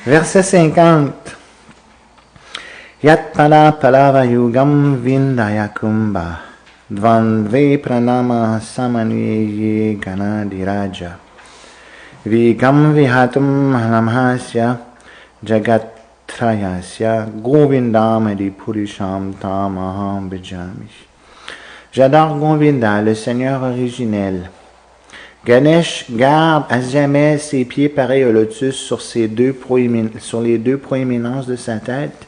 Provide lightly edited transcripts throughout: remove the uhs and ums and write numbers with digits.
Verset 50. Yat pada palava yugam vindaya kumbha dvanve pranama samanye gana diraja vigam vihatum namhasya jagatrayasya govindamadi purisham tamaham bhajami. J'adore Govinda, le Seigneur originel. Ganesh garde à jamais ses pieds pareils au lotus sur les deux proéminences de sa tête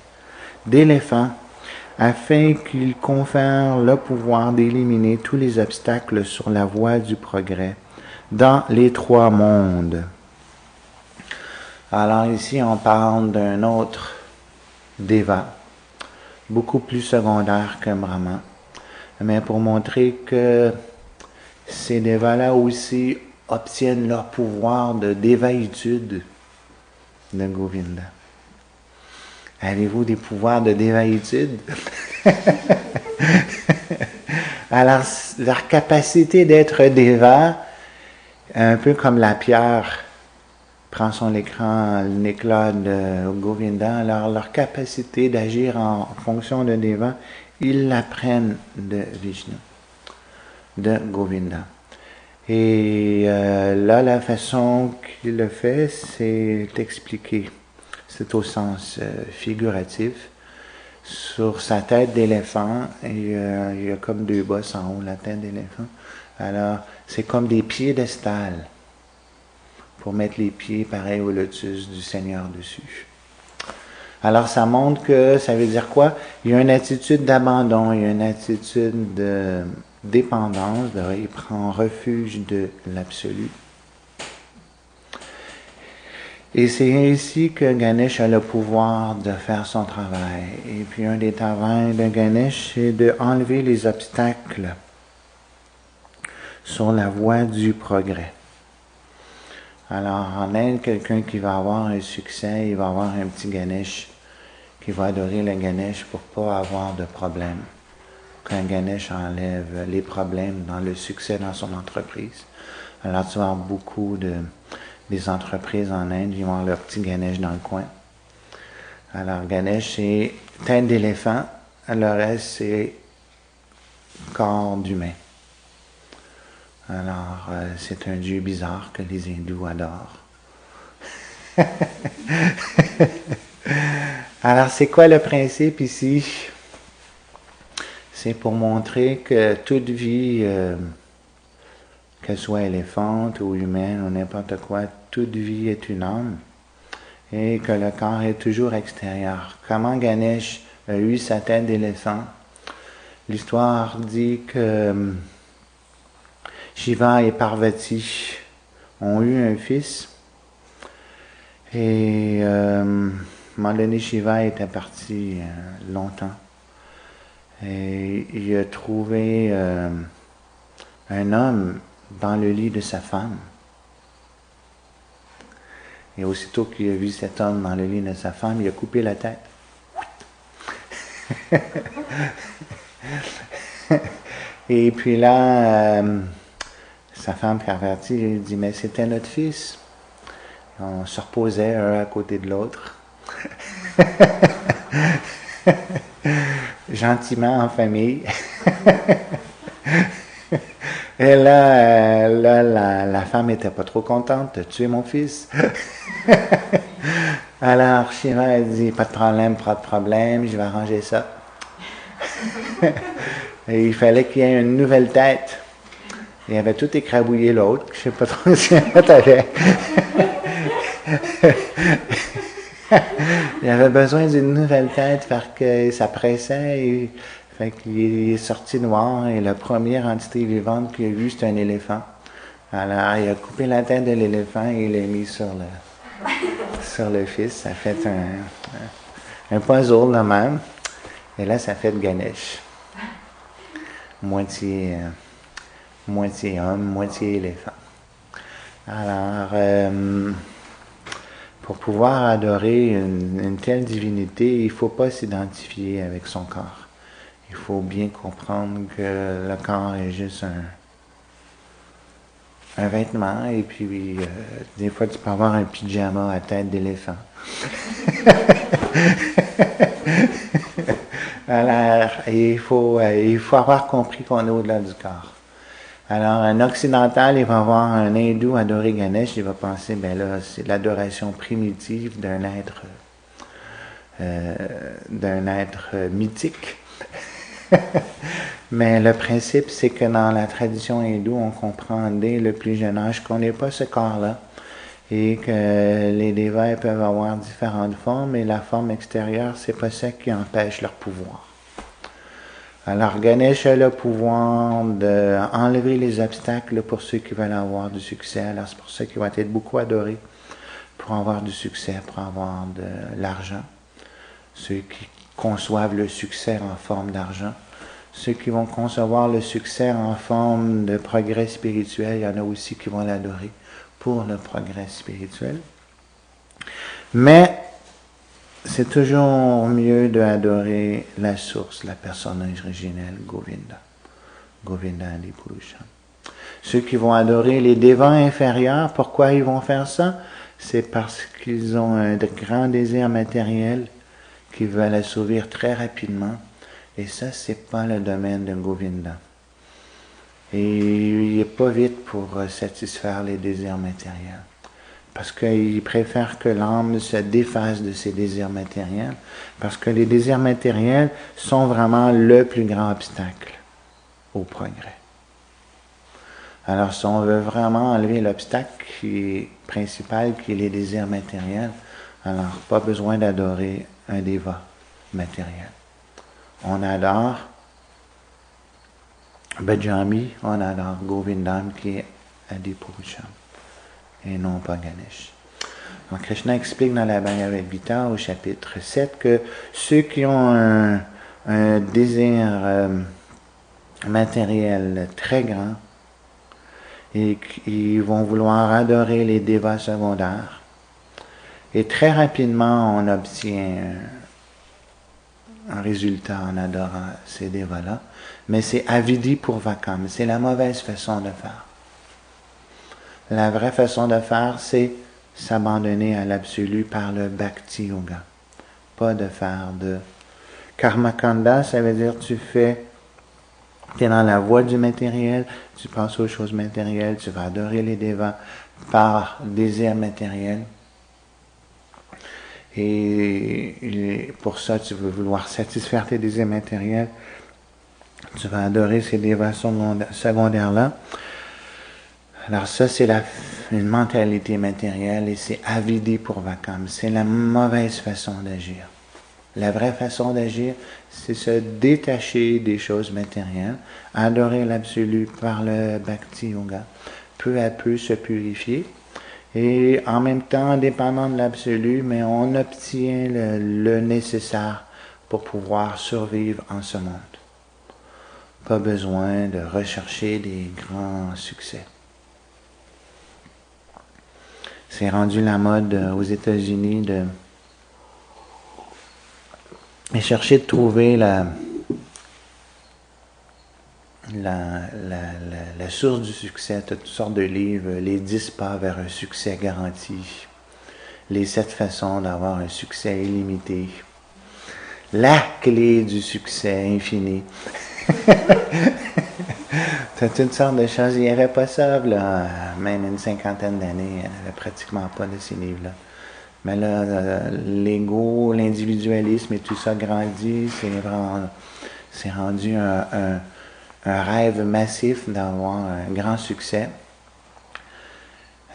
d'éléphant, afin qu'il confère le pouvoir d'éliminer tous les obstacles sur la voie du progrès dans les trois mondes. Alors ici, on parle d'un autre Deva, beaucoup plus secondaire que Brahma, mais pour montrer que ces Devas-là aussi obtiennent leur pouvoir de dévaïtude de Govinda. Avez-vous des pouvoirs de dévaïtude? Alors, leur capacité d'être Deva, un peu comme la pierre prend son éclat de Govinda, alors leur capacité d'agir en fonction de Deva, ils l'apprennent de Vishnu, de Govinda. Et là, la façon qu'il le fait, c'est expliqué. C'est au sens figuratif. Sur sa tête d'éléphant, il y a comme deux bosses en haut, la tête d'éléphant. Alors, c'est comme des piédestals pour mettre les pieds pareils au lotus du Seigneur dessus. Alors, ça montre que, ça veut dire quoi? Il y a une attitude d'abandon, il y a une attitude de dépendance, il prend refuge de l'absolu. Et c'est ainsi que Ganesh a le pouvoir de faire son travail. Et puis un des travaux de Ganesh, c'est d'enlever les obstacles sur la voie du progrès. Alors en Inde, quelqu'un qui va avoir un succès, il va avoir un petit Ganesh qui va adorer le Ganesh pour ne pas avoir de problème. Quand Ganesh enlève les problèmes dans le succès dans son entreprise. Alors tu vas avoir beaucoup des entreprises en Inde, ils vont avoir leur petit Ganesh dans le coin. Alors Ganesh, c'est tête d'éléphant, le reste, c'est corps d'humain. Alors, c'est un dieu bizarre que les hindous adorent. Alors, c'est quoi le principe ici? C'est pour montrer que toute vie, qu'elle soit éléphante ou humaine ou n'importe quoi, toute vie est une âme et que le corps est toujours extérieur. Comment Ganesh a eu sa tête d'éléphant? L'histoire dit que Shiva et Parvati ont eu un fils et à un moment donné, Shiva était parti longtemps et il a trouvé un homme dans le lit de sa femme. Et aussitôt qu'il a vu cet homme dans le lit de sa femme, il a coupé la tête. Et puis là, sa femme Parvati lui dit, mais c'était notre fils. On se reposait un à côté de l'autre. Gentiment en famille. Et là, la femme n'était pas trop contente de tuer mon fils. Alors, Shiva a dit, pas de problème, je vais arranger ça. Et il fallait qu'il y ait une nouvelle tête. Il avait tout écrabouillé l'autre, je ne sais pas trop si elle avait. Il avait besoin d'une nouvelle tête parce que ça pressait. Et, fait qu'il est sorti noir et la première entité vivante qu'il a vue, c'était un éléphant. Alors, il a coupé la tête de l'éléphant et il l'a mis sur le fils. Ça fait un puzzle de même. Et là, ça fait de Ganesh. Moitié homme, moitié éléphant. Alors, pour pouvoir adorer une telle divinité, il ne faut pas s'identifier avec son corps. Il faut bien comprendre que le corps est juste un vêtement, et puis des fois tu peux avoir un pyjama à tête d'éléphant. Alors, il faut avoir compris qu'on est au-delà du corps. Alors, un occidental, il va voir un hindou adorer Ganesh, il va penser, ben là, c'est l'adoration primitive d'un être mythique. Mais le principe, c'est que dans la tradition hindoue, on comprend dès le plus jeune âge qu'on n'est pas ce corps-là et que les dévas peuvent avoir différentes formes et la forme extérieure, c'est pas ça qui empêche leur pouvoir. Alors Ganesh a le pouvoir d'enlever les obstacles pour ceux qui veulent avoir du succès. Alors c'est pour ça qu'il va être beaucoup adoré pour avoir du succès, pour avoir de l'argent. Ceux qui conçoivent le succès en forme d'argent. Ceux qui vont concevoir le succès en forme de progrès spirituel, il y en a aussi qui vont l'adorer pour le progrès spirituel. Mais c'est toujours mieux d'adorer la source, la personne originelle, Govinda. Govinda Adi Purusha. Ceux qui vont adorer les dévas inférieurs, pourquoi ils vont faire ça? C'est parce qu'ils ont un grand désir matériel qu'ils veulent assouvir très rapidement. Et ça, c'est pas le domaine de Govinda. Et il n'est pas vite pour satisfaire les désirs matériels. Parce qu'il préfère que l'âme se défasse de ses désirs matériels. Parce que les désirs matériels sont vraiment le plus grand obstacle au progrès. Alors, si on veut vraiment enlever l'obstacle principal, qui est les désirs matériels, alors pas besoin d'adorer un déva matériel. On adore Bhajami, on adore Govindam qui est Adipurusham et non pas Ganesh. Donc Krishna explique dans la Bhagavad Gita au chapitre 7 que ceux qui ont un désir matériel très grand et qui vont vouloir adorer les dévas secondaires, et très rapidement on obtient un résultat en adorant ces dévas-là, mais c'est avidi pour vakam, c'est la mauvaise façon de faire. La vraie façon de faire, c'est s'abandonner à l'absolu par le bhakti yoga. Pas de faire de karma kanda, ça veut dire tu es dans la voie du matériel, tu penses aux choses matérielles, tu vas adorer les dévas par désir matériel. Et pour ça, tu veux vouloir satisfaire tes désirs matériels, tu vas adorer ces dévas secondaires-là. Alors ça, c'est une mentalité matérielle et c'est avidi pour vakam. C'est la mauvaise façon d'agir. La vraie façon d'agir, c'est se détacher des choses matérielles, adorer l'absolu par le bhakti yoga, peu à peu se purifier et en même temps, dépendant de l'absolu, mais on obtient le nécessaire pour pouvoir survivre en ce monde. Pas besoin de rechercher des grands succès. C'est rendu la mode aux États-Unis de chercher de trouver la source du succès. Tu as toutes sortes de livres, les 10 pas vers un succès garanti, les 7 façons d'avoir un succès illimité, la clé du succès infini. Tu as toutes sortes de choses. Il n'y avait pas ça, là, même une cinquantaine d'années. Il n'y avait pratiquement pas de ces livres-là. Mais là, l'ego, l'individualisme et tout ça grandit. C'est rendu un rêve massif d'avoir un grand succès.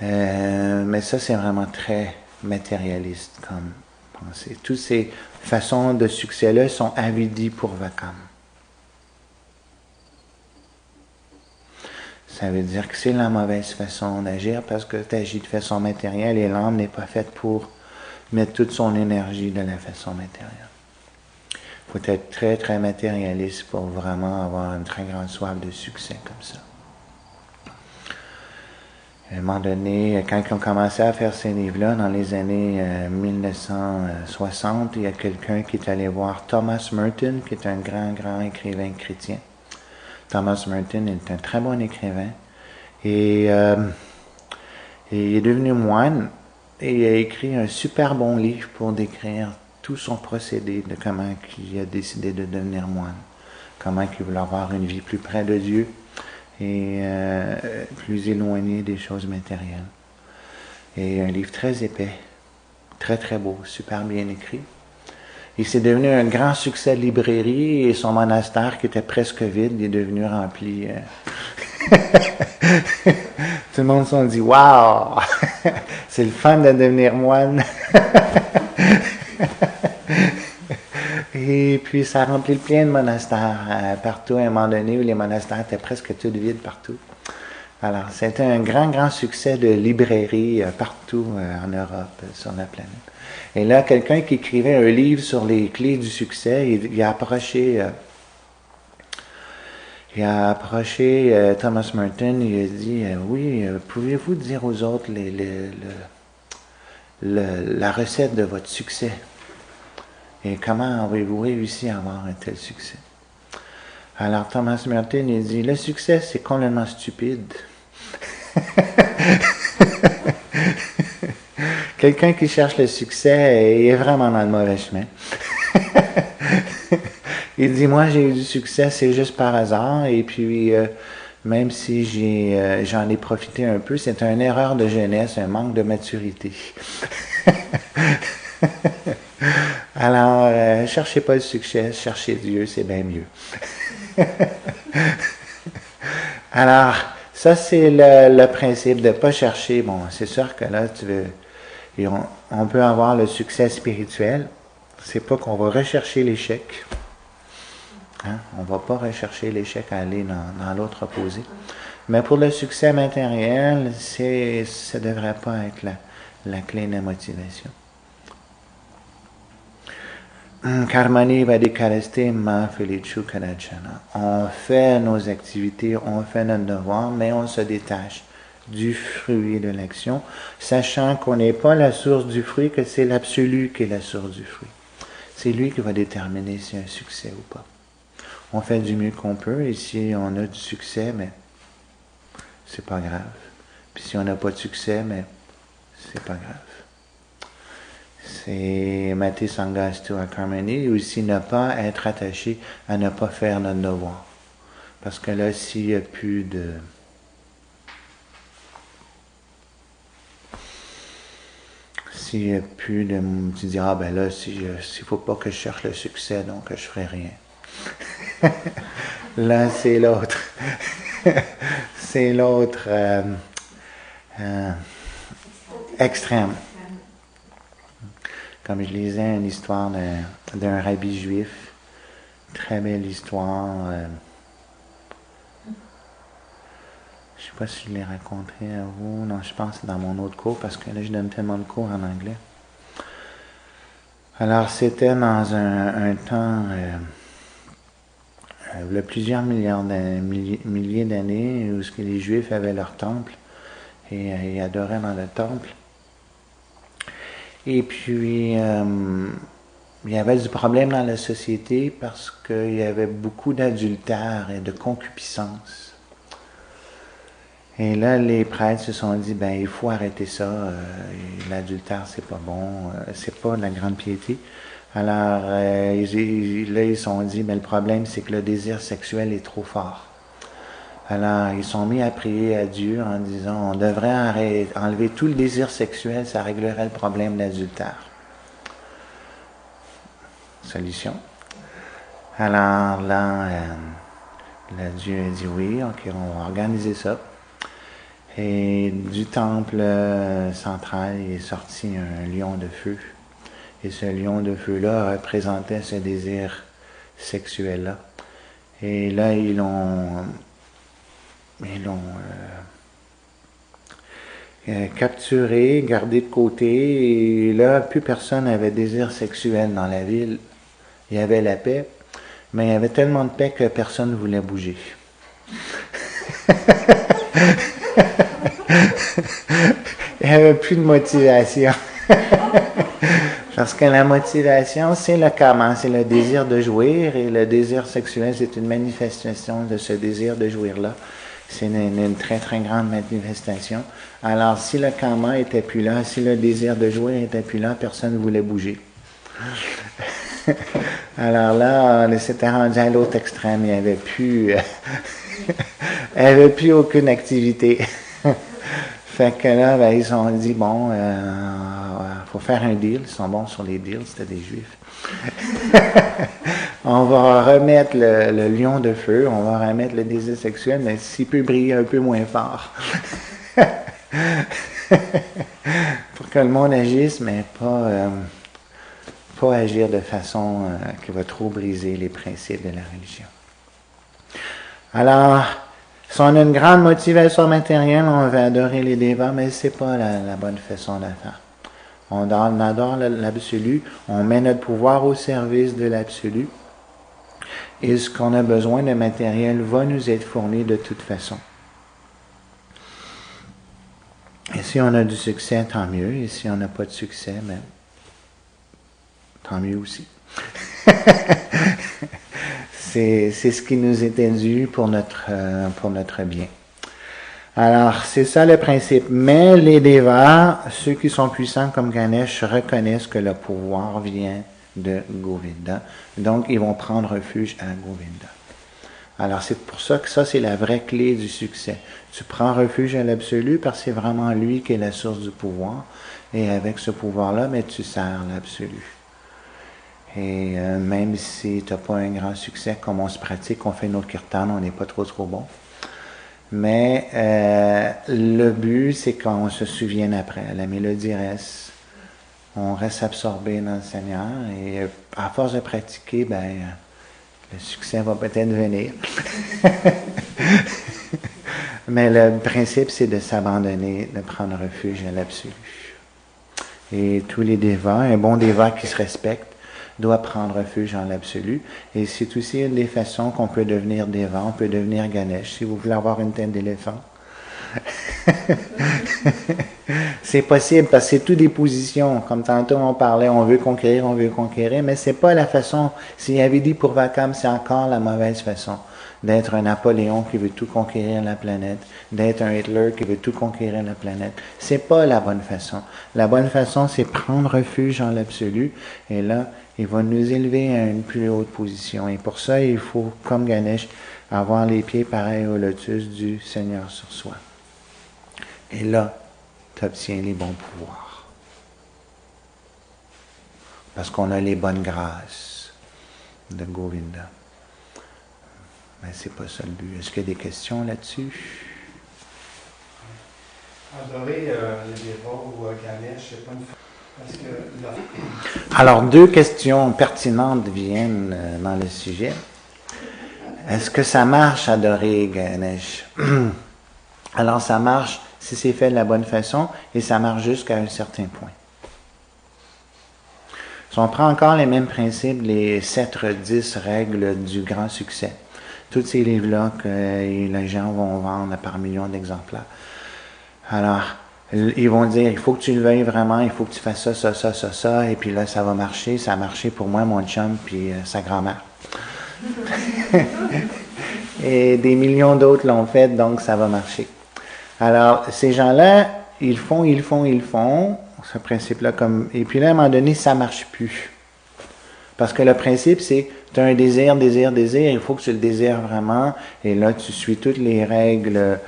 Mais ça, c'est vraiment très matérialiste comme pensée. Toutes ces façons de succès-là sont avidi pour vakam. Ça veut dire que c'est la mauvaise façon d'agir parce que tu agis de façon matérielle et l'âme n'est pas faite pour mettre toute son énergie de la façon matérielle. Il faut être très, très matérialiste pour vraiment avoir une très grande soif de succès comme ça. À un moment donné, quand ils ont commencé à faire ces livres-là, dans les années 1960, il y a quelqu'un qui est allé voir Thomas Merton, qui est un grand, grand écrivain chrétien. Thomas Merton est un très bon écrivain. Et il est devenu moine et il a écrit un super bon livre pour décrire tout son procédé de comment il a décidé de devenir moine, comment il voulait avoir une vie plus près de Dieu et plus éloigné des choses matérielles. Et un livre très épais, très très beau, super bien écrit. Et c'est devenu un grand succès de librairie et son monastère qui était presque vide est devenu rempli. Tout le monde s'est dit « Wow! C'est le fun de devenir moine! » Et puis ça a rempli le plein de monastères partout à un moment donné où les monastères étaient presque tous vides partout. Alors c'était un grand succès de librairie partout en Europe, sur la planète. Et là, quelqu'un qui écrivait un livre sur les clés du succès, il a approché Thomas Merton, il a dit oui, pouvez-vous dire aux autres la recette de votre succès? Et comment avez-vous réussi à avoir un tel succès? Alors Thomas Merton, il dit, le succès, c'est complètement stupide. Quelqu'un qui cherche le succès est vraiment dans le mauvais chemin. Il dit, moi j'ai eu du succès, c'est juste par hasard, et puis même si j'en ai profité un peu, c'est une erreur de jeunesse, un manque de maturité. Alors, cherchez pas le succès, cherchez Dieu, c'est bien mieux. Alors, ça c'est le principe de ne pas chercher. Bon, c'est sûr que là, on peut avoir le succès spirituel. C'est pas qu'on va rechercher l'échec. Hein? On ne va pas rechercher l'échec à aller dans l'autre opposé. Mais pour le succès matériel, ça ne devrait pas être la clé de la motivation. Karmani vadikareste ma felichu kadachana. On fait nos activités, on fait notre devoir, mais on se détache du fruit de l'action, sachant qu'on n'est pas la source du fruit, que c'est l'absolu qui est la source du fruit. C'est lui qui va déterminer si un succès ou pas. On fait du mieux qu'on peut, et si on a du succès, mais c'est pas grave. Puis si on n'a pas de succès, mais c'est pas grave. C'est Mate Sangha Astu Karmani, et aussi ne pas être attaché à ne pas faire notre devoir. Parce que là, s'il n'y a plus de... Tu dis, ah ben là, s'il ne faut pas que je cherche le succès, donc je ne ferai rien. Là, c'est l'autre. C'est l'autre extrême. Comme je lisais une histoire d'un rabbi juif, très belle histoire. Je ne sais pas si je l'ai raconté à vous. Non, je pense que c'est dans mon autre cours, parce que là, je donne tellement de cours en anglais. Alors, c'était dans un temps, il y a plusieurs milliers d'années, où les Juifs avaient leur temple, et ils adoraient dans le temple. Et puis, il y avait du problème dans la société, parce qu'il y avait beaucoup d'adultère et de concupiscence. Et là, les prêtres se sont dit, ben, il faut arrêter ça, l'adultère, c'est pas bon, c'est pas de la grande piété. Alors, ils se sont dit, ben, le problème, c'est que le désir sexuel est trop fort. Alors, ils sont mis à prier à Dieu en disant, on devrait enlever tout le désir sexuel, ça réglerait le problème d'adultère. Solution. Alors là, Dieu a dit oui, ok, on va organiser ça. Et du temple central est sorti un lion de feu. Et ce lion de feu-là représentait ce désir sexuel-là. Et là, ils l'ont capturé, gardé de côté. Et là, plus personne n'avait désir sexuel dans la ville. Il y avait la paix, mais il y avait tellement de paix que personne ne voulait bouger. Il n'y avait plus de motivation. Parce que la motivation, c'est le comment, c'est le désir de jouir, et le désir sexuel, c'est une manifestation de ce désir de jouir-là. C'est une très, très grande manifestation. Alors, si le karma était plus là, si le désir de jouir était plus là, personne ne voulait bouger. Alors là, on s'était rendu à l'autre extrême. Il n'y avait plus, il n'y avait plus aucune activité. Fait que là, ben, ils ont dit, bon, faut faire un deal. Ils sont bons sur les deals, c'était des Juifs. On va remettre le lion de feu, on va remettre le désir sexuel, mais s'il peut briller un peu moins fort. Pour que le monde agisse, mais pas agir de façon qui va trop briser les principes de la religion. Alors, si on a une grande motivation matérielle, on va adorer les dévas, mais ce n'est pas la bonne façon de faire. On adore l'absolu, on met notre pouvoir au service de l'absolu, et ce qu'on a besoin de matériel va nous être fourni de toute façon. Et si on a du succès, tant mieux, et si on n'a pas de succès, ben, tant mieux aussi. C'est ce qui nous était dû pour notre bien. Alors, c'est ça le principe. Mais les dévas, ceux qui sont puissants comme Ganesh, reconnaissent que le pouvoir vient de Govinda. Donc, ils vont prendre refuge à Govinda. Alors, c'est pour ça que ça, c'est la vraie clé du succès. Tu prends refuge à l'absolu parce que c'est vraiment lui qui est la source du pouvoir. Et avec ce pouvoir-là, mais tu sers l'absolu. Et même si tu n'as pas un grand succès, comme on se pratique, on fait notre kirtan, on n'est pas trop bon. Mais le but, c'est qu'on se souvienne après. La mélodie reste. On reste absorbé dans le Seigneur. Et à force de pratiquer, ben, le succès va peut-être venir. Mais le principe, c'est de s'abandonner, de prendre refuge à l'absolu. Et tous les dévas, un bon dévat qui se respecte, doit prendre refuge en l'absolu. Et c'est aussi une des façons qu'on peut devenir déva, on peut devenir Ganesh. Si vous voulez avoir une tête d'éléphant, c'est possible parce que c'est tout des positions. Comme tantôt on parlait, on veut conquérir, mais c'est pas la façon. S'il avait dit pour Vakam, c'est encore la mauvaise façon d'être un Napoléon qui veut tout conquérir la planète, d'être un Hitler qui veut tout conquérir la planète. C'est pas la bonne façon. La bonne façon, c'est prendre refuge en l'absolu. Et là, il va nous élever à une plus haute position. Et pour ça, il faut, comme Ganesh, avoir les pieds pareils au lotus du Seigneur sur soi. Et là, tu obtiens les bons pouvoirs. Parce qu'on a les bonnes grâces de Govinda. Mais c'est pas ça le but. Est-ce qu'il y a des questions là-dessus? Adorer les dévots ou Ganesh, c'est pas une... Parce que... Alors, deux questions pertinentes viennent dans le sujet. Est-ce que ça marche adorer Ganesh? Alors, ça marche si c'est fait de la bonne façon et ça marche jusqu'à un certain point. Si on prend encore les mêmes principes, les 7-10 règles du grand succès, tous ces livres-là que les gens vont vendre par millions d'exemplaires. Alors, ils vont dire, il faut que tu le veuilles vraiment, il faut que tu fasses ça, et puis là, ça va marcher. Ça a marché pour moi, mon chum, puis sa grand-mère. Et des millions d'autres l'ont fait, donc ça va marcher. Alors, ces gens-là, ils font, ce principe-là, et puis là, à un moment donné, ça ne marche plus. Parce que le principe, c'est, tu as un désir, il faut que tu le désires vraiment, et là, tu suis toutes les règles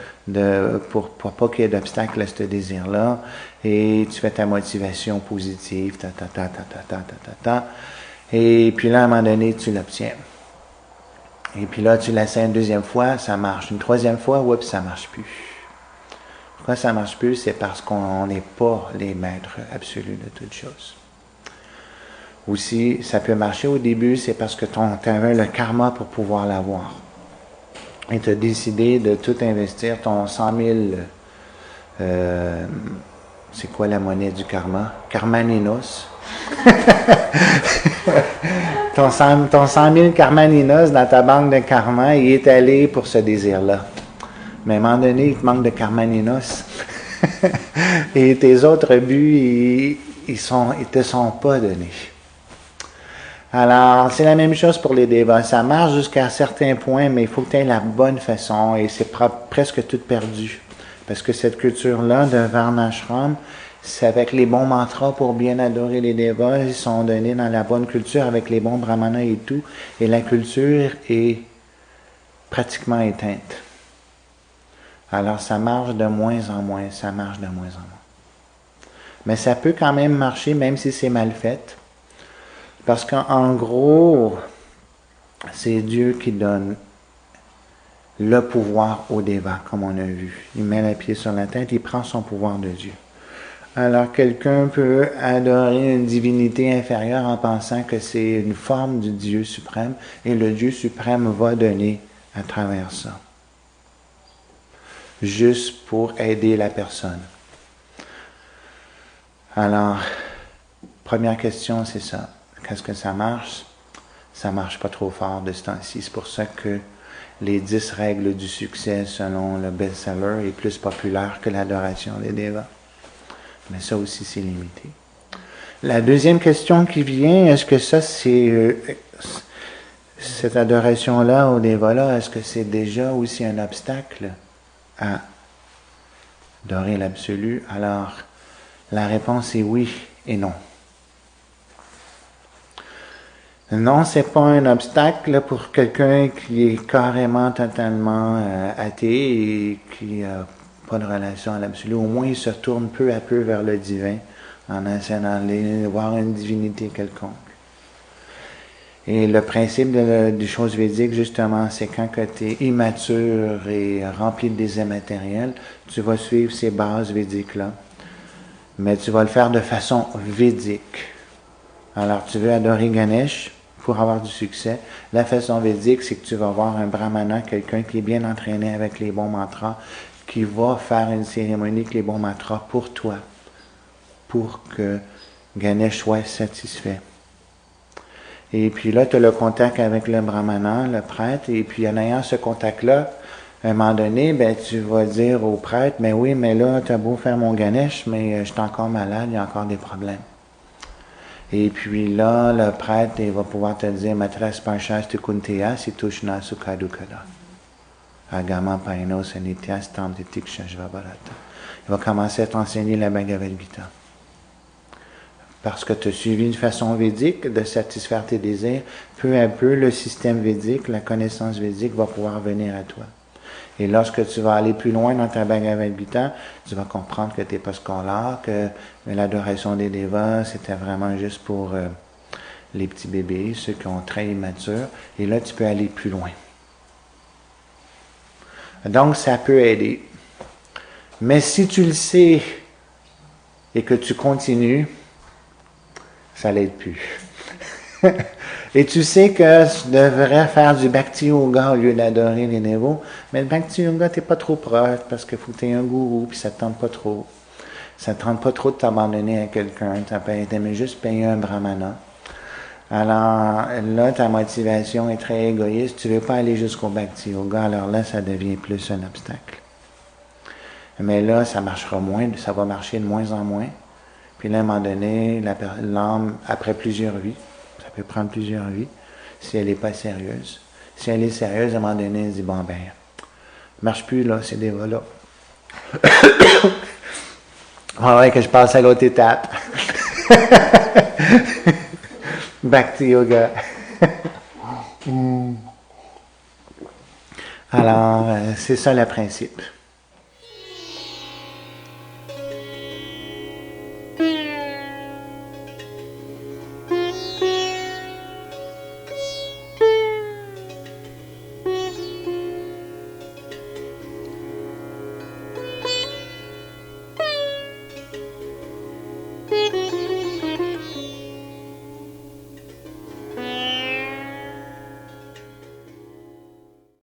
pour pas qu'il y ait d'obstacle à ce désir-là, et tu fais ta motivation positive, et puis là, à un moment donné, tu l'obtiens. Et puis là, tu l'essaies une deuxième fois, ça marche. Une troisième fois, oups, ça marche plus. Pourquoi ça marche plus? C'est parce qu'on n'est pas les maîtres absolus de toutes choses. Aussi, ça peut marcher au début, c'est parce que tu avais le karma pour pouvoir l'avoir. Et tu as décidé de tout investir, ton 100 000, c'est quoi la monnaie du karma? Karmaninos. ton 100 000 Karmaninos dans ta banque de karma, il est allé pour ce désir-là. Mais à un moment donné, il te manque de Karmaninos. Et tes autres buts, ils te sont pas donnés. Alors, c'est la même chose pour les devas. Ça marche jusqu'à un certain point, mais il faut que tu aies la bonne façon et c'est presque tout perdu. Parce que cette culture-là de Varnashram, c'est avec les bons mantras pour bien adorer les devas. Ils sont donnés dans la bonne culture avec les bons brahmanas et tout. Et la culture est pratiquement éteinte. Alors, ça marche de moins en moins. Ça marche de moins en moins. Mais ça peut quand même marcher, même si c'est mal fait. Parce qu'en gros, c'est Dieu qui donne le pouvoir au déva, comme on a vu. Il met le pied sur la tête, il prend son pouvoir de Dieu. Alors, quelqu'un peut adorer une divinité inférieure en pensant que c'est une forme du Dieu suprême, et le Dieu suprême va donner à travers ça. Juste pour aider la personne. Alors, première question, c'est ça. Qu'est-ce que ça marche? Ça marche pas trop fort de ce temps-ci. C'est pour ça que les 10 règles du succès, selon le best-seller, est plus populaire que l'adoration des devas. Mais ça aussi, c'est limité. La deuxième question qui vient, est-ce que ça, c'est cette adoration-là aux devas-là, est-ce que c'est déjà aussi un obstacle à adorer l'absolu? Alors, la réponse est oui et non. Non, c'est pas un obstacle pour quelqu'un qui est carrément, totalement athée et qui n'a pas de relation à l'absolu. Au moins, il se tourne peu à peu vers le divin en essayant d'aller voir une divinité quelconque. Et le principe des choses védiques, justement, c'est quand tu es immature et rempli de désirs matériels, tu vas suivre ces bases védiques-là. Mais tu vas le faire de façon védique. Alors, tu veux adorer Ganesh pour avoir du succès. La façon védique, c'est que tu vas voir un brahmana, quelqu'un qui est bien entraîné avec les bons mantras, qui va faire une cérémonie avec les bons mantras pour toi, pour que Ganesh soit satisfait. Et puis là, tu as le contact avec le brahmana, le prêtre, et puis en ayant ce contact-là, à un moment donné, ben, tu vas dire au prêtre, mais oui, mais là, tu as beau faire mon Ganesh, mais je suis encore malade, il y a encore des problèmes. Et puis là, le prêtre, il va pouvoir te dire, Matras Parshas Kunteya, Situshna Sukadukada. Agama Paino Sanityas Tamtitik Shashvabarata. Il va commencer à t'enseigner la Bhagavad Gita. Parce que tu as suivi une façon védique de satisfaire tes désirs, peu à peu, le système védique, la connaissance védique va pouvoir venir à toi. Et lorsque tu vas aller plus loin dans ta Bhagavad Gita, tu vas comprendre que tu n'es pas scolaire, que l'adoration des devas, c'était vraiment juste pour les petits bébés, ceux qui ont très immatures. Et là, tu peux aller plus loin. Donc, ça peut aider. Mais si tu le sais et que tu continues, ça l'aide plus. Et tu sais que tu devrais faire du Bhakti Yoga au lieu d'adorer les devas, mais le Bhakti Yoga, tu n'es pas trop proche parce qu'il faut que tu aies un gourou, puis ça ne te tente pas trop. Ça ne te tente pas trop de t'abandonner à quelqu'un, tu aimes juste payer un brahmana. Alors là, ta motivation est très égoïste, tu ne veux pas aller jusqu'au Bhakti Yoga, alors là, ça devient plus un obstacle. Mais là, ça marchera moins, ça va marcher de moins en moins. Puis là, à un moment donné, l'âme, après plusieurs vies, ça peut prendre plusieurs vies, si elle n'est pas sérieuse. Si elle est sérieuse, à un moment donné, elle dit, bon ben, marche plus là, ces devas-là. Ah ouais, que je passe à l'autre étape. Bhakti Yoga. Alors, c'est ça le principe.